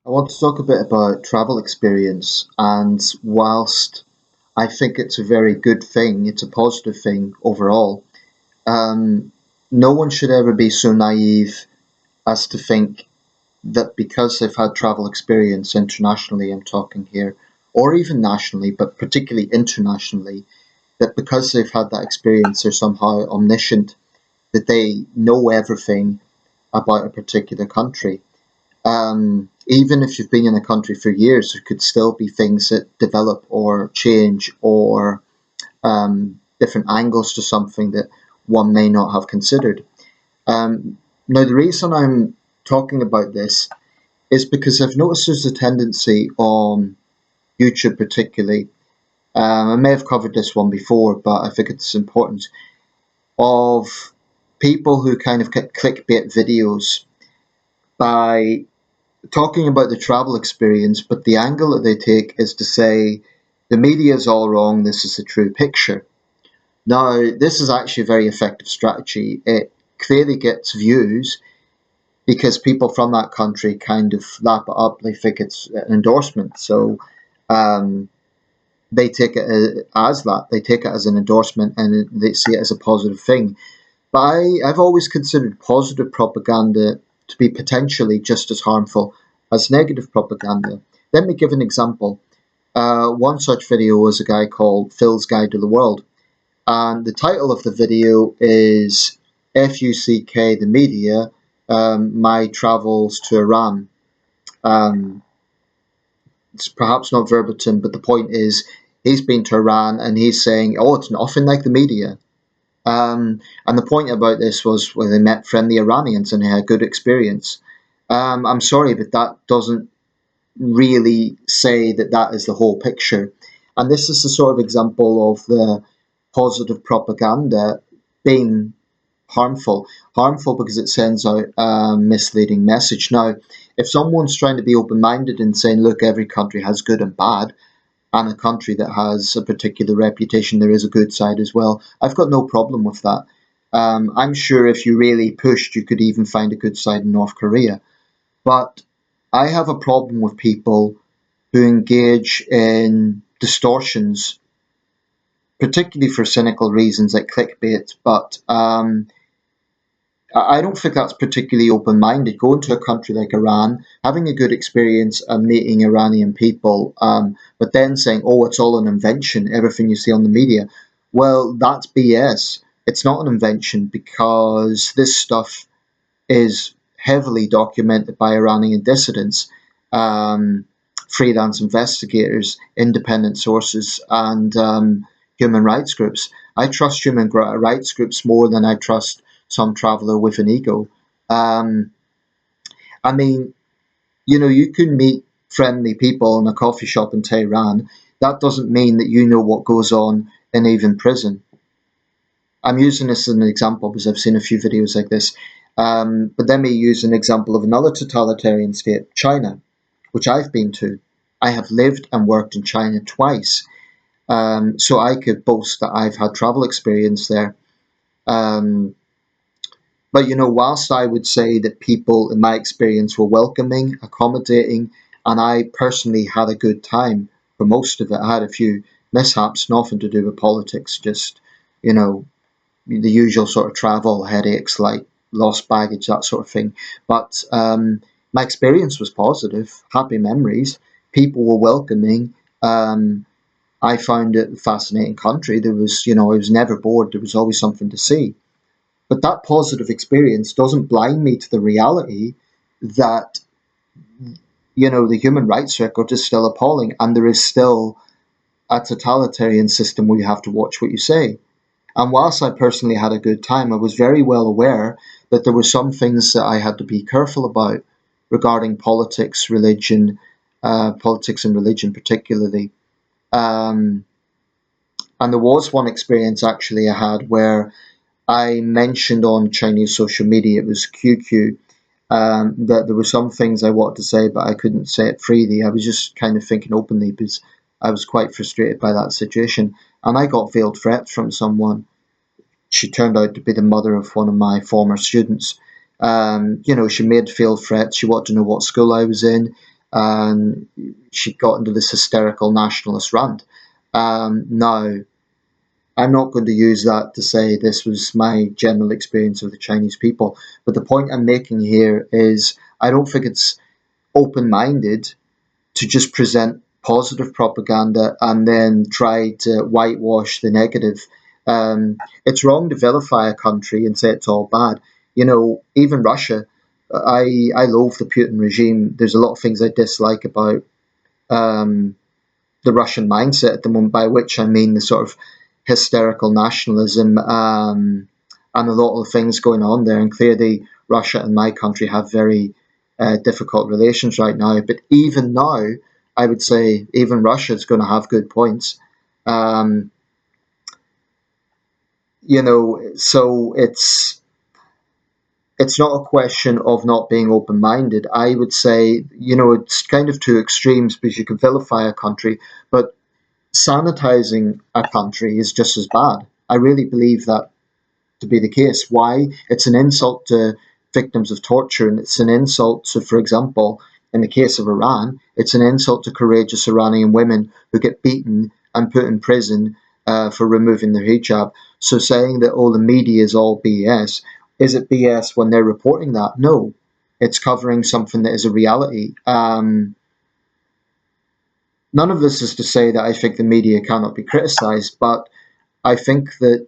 I want to talk a bit about travel experience, and whilst I think it's a very good thing, it's a positive thing overall, um, no one should ever be so naive as to think that because they've had travel experience internationally, I'm talking here, or even nationally, but particularly internationally, that because they've had that experience, they're somehow omniscient, that they know everything about a particular country. Even if you've been in a country for years, there could still be things that develop or change or different angles to something that one may not have considered. Now, the reason I'm talking about this is because I've noticed there's a tendency on YouTube, particularly. I may have covered this one before, but I think it's important of people who kind of get clickbait videos by talking about the travel experience, but the angle that they take is to say the media is all wrong, this is the true picture. Now, this is actually a very effective strategy. It clearly gets views because people from that country kind of lap it up, they think it's an endorsement. So um, they take it as that, they take it as an endorsement and they see it as a positive thing. But I've always considered positive propaganda to be potentially just as harmful as negative propaganda. Let me give an example. One such video was a guy called Phil's Guide to the World, and the title of the video is FUCK, the media, my travels to Iran. Um, it's perhaps not verbatim, but the point is he's been to Iran and he's saying, oh, it's nothing like the media. And the point about this was when they met friendly Iranians and they had a good experience. I'm sorry, but that doesn't really say that that is the whole picture. And this is the sort of example of the positive propaganda being harmful. Harmful because it sends out a misleading message. Now, if someone's trying to be open minded and saying, look, every country has good and bad, and a country that has a particular reputation, there is a good side as well. I've got no problem with that. I'm sure if you really pushed, you could even find a good side in North Korea. But I have a problem with people who engage in distortions, particularly for cynical reasons like clickbait. But I don't think that's particularly open minded. Going to a country like Iran, having a good experience and meeting Iranian people, but then saying, oh, it's all an invention, everything you see on the media. Well, that's BS. It's not an invention because this stuff is heavily documented by Iranian dissidents, um, freelance investigators, independent sources, and human rights groups. I trust human rights groups more than I trust some traveller with an ego. Um, I mean, you can meet friendly people in a coffee shop in Tehran. That doesn't mean that you know what goes on in even prison. I'm using this as an example because I've seen a few videos like this. But let me use an example of another totalitarian state, China, which I've been to. I have lived and worked in China twice, so I could boast that I've had travel experience there. Um, but whilst I would say that people in my experience were welcoming, accommodating, and I personally had a good time for most of it, I had a few mishaps, nothing to do with politics, just you know the usual sort of travel headaches like lost baggage, that sort of thing. But my experience was positive, happy memories. People were welcoming. I found it a fascinating country. There was, I was never bored. There was always something to see. But that positive experience doesn't blind me to the reality that, the human rights record is still appalling and there is still a totalitarian system where you have to watch what you say. And whilst I personally had a good time, I was very well aware that there were some things that I had to be careful about regarding politics and religion particularly. Um, and there was one experience actually I had where I mentioned on Chinese social media, it was QQ, that there were some things I wanted to say, but I couldn't say it freely. I was just kind of thinking openly because I was quite frustrated by that situation. And I got veiled threats from someone. She turned out to be the mother of one of my former students. She made veiled threats. She wanted to know what school I was in. and she got into this hysterical nationalist rant. Now, I'm not going to use that to say this was my general experience of the Chinese people, but the point I'm making here is I don't think it's open minded to just present positive propaganda and then try to whitewash the negative. It's wrong to vilify a country and say it's all bad. Even Russia, I loathe the Putin regime. There's a lot of things I dislike about um, the Russian mindset at the moment, by which I mean the sort of hysterical nationalism and a lot of things going on there. And clearly, Russia and my country have very difficult relations right now. But even now, I would say even Russia is going to have good points. Um, so it's not a question of not being open minded. I would say, it's kind of two extremes because you can vilify a country, but sanitizing a country is just as bad. I really believe that to be the case. Why? It's an insult to victims of torture, and it's an insult to, for example, in the case of Iran, it's an insult to courageous Iranian women who get beaten and put in prison for removing their hijab. So saying that, the media is all BS, is it BS when they're reporting that? No, it's covering something that is a reality. None of this is to say that I think the media cannot be criticised, but I think that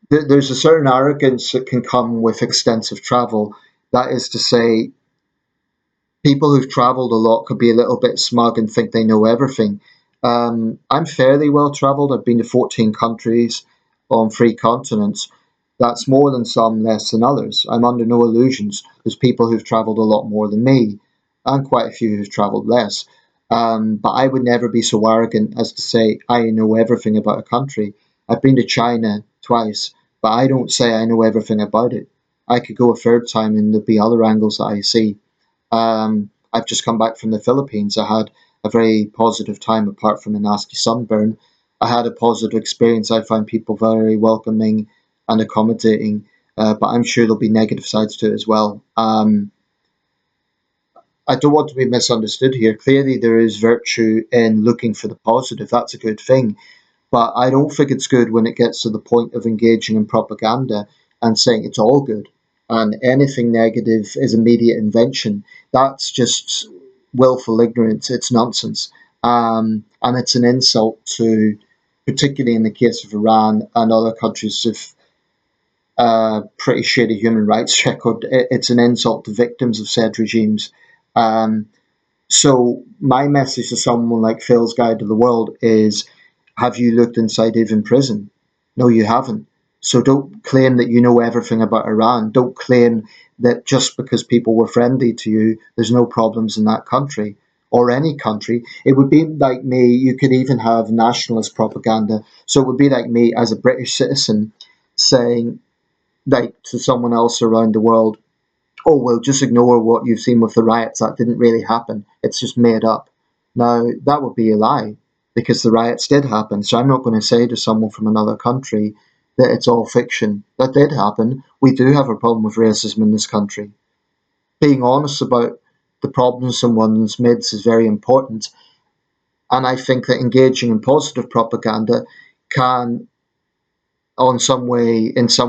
there's a certain arrogance that can come with extensive travel. That is to say, people who've travelled a lot could be a little bit smug and think they know everything. I'm fairly well travelled. I've been to 14 countries on 3 continents. That's more than some, less than others. I'm under no illusions. There's people who've travelled a lot more than me, and quite a few who've travelled less. But I would never be so arrogant as to say I know everything about a country. I've been to China twice, but I don't say I know everything about it. I could go a third time and there'd be other angles that I see. I've just come back from the Philippines. I had a very positive time apart from a nasty sunburn. I had a positive experience. I found people very welcoming and accommodating, but I'm sure there'll be negative sides to it as well. I don't want to be misunderstood here. Clearly, there is virtue in looking for the positive. That's a good thing. But I don't think it's good when it gets to the point of engaging in propaganda and saying it's all good and anything negative is a media invention. That's just willful ignorance. It's nonsense. And it's an insult to, particularly in the case of Iran and other countries with pretty shady human rights record, it's an insult to victims of said regimes. Um, so my message to someone like Phil's Guide to the World is, have you looked inside even prison? No, you haven't. So don't claim that you know everything about Iran. Don't claim that just because people were friendly to you, there's no problems in that country or any country. It would be like me, you could even have nationalist propaganda. So it would be like me as a British citizen saying, like, to someone else around the world, oh, well, just ignore what you've seen with the riots. That didn't really happen. It's just made up. Now, that would be a lie because the riots did happen. So I'm not going to say to someone from another country that it's all fiction. That did happen. We do have a problem with racism in this country. Being honest about the problems in one's midst is very important. And I think that engaging in positive propaganda can in some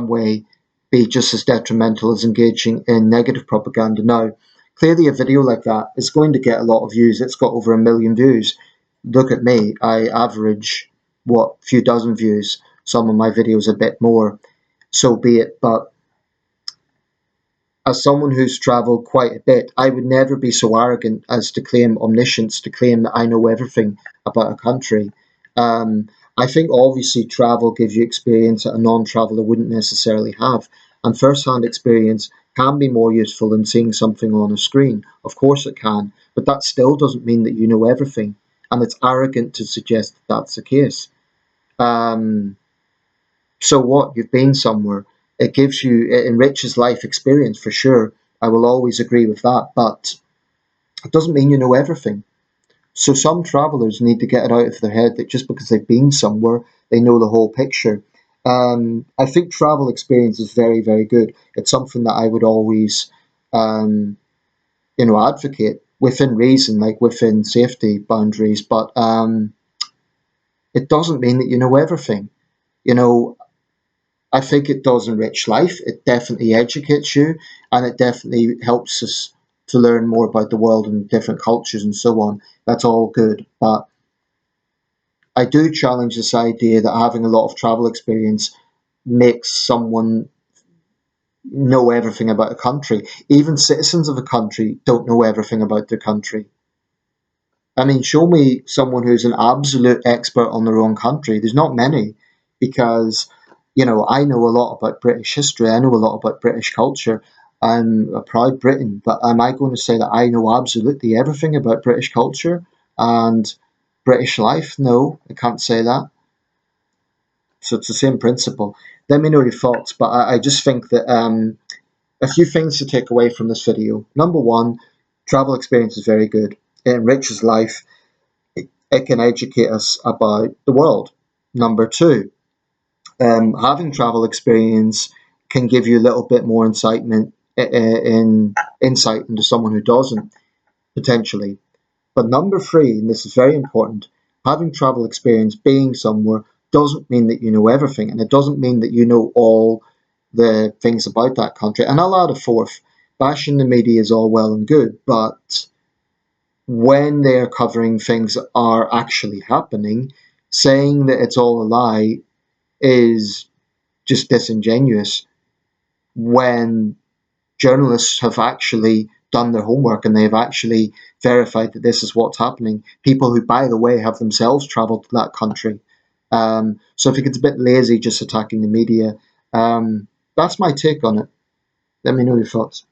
way, be just as detrimental as engaging in negative propaganda. Now, clearly, a video like that is going to get a lot of views. It's got over 1 million views. Look at me. I average, few dozen views. Some of my videos a bit more. So be it. But as someone who's travelled quite a bit, I would never be so arrogant as to claim omniscience, to claim that I know everything about a country. Um, I think obviously travel gives you experience that a non-traveller wouldn't necessarily have, and first-hand experience can be more useful than seeing something on a screen. Of course it can, but that still doesn't mean that you know everything, and it's arrogant to suggest that that's the case. Um, so what? You've been somewhere. It enriches life experience for sure. I will always agree with that, but it doesn't mean you know everything. So some travellers need to get it out of their head that just because they've been somewhere, they know the whole picture. I think travel experience is very, very good. It's something that I would always, advocate. within reason, like within safety boundaries, but it doesn't mean that you know everything. You know, I think it does enrich life. It definitely educates you, and it definitely helps us to learn more about the world and different cultures and so on. That's all good. But I do challenge this idea that having a lot of travel experience makes someone know everything about a country. Even citizens of a country don't know everything about their country. I mean, show me someone who's an absolute expert on their own country. There's not many, because, I know a lot about British history. I know a lot about British culture. I'm a proud Briton, but am I going to say that I know absolutely everything about British culture and British life? No, I can't say that. So it's the same principle. Let me know your thoughts, but I just think that a few things to take away from this video. Number one, travel experience is very good. It enriches life. It can educate us about the world. Number two, having travel experience can give you a little bit more insight into someone who doesn't, potentially. But number three, and this is very important, having travel experience, being somewhere, doesn't mean that you know everything, and it doesn't mean that you know all the things about that country. And I'll add a fourth: bashing the media is all well and good, but when they're covering things that are actually happening, saying that it's all a lie is just disingenuous when journalists have actually done their homework and they've actually verified that this is what's happening. People who, by the way, have themselves travelled to that country. So if it gets a bit lazy just attacking the media, that's my take on it. Let me know your thoughts.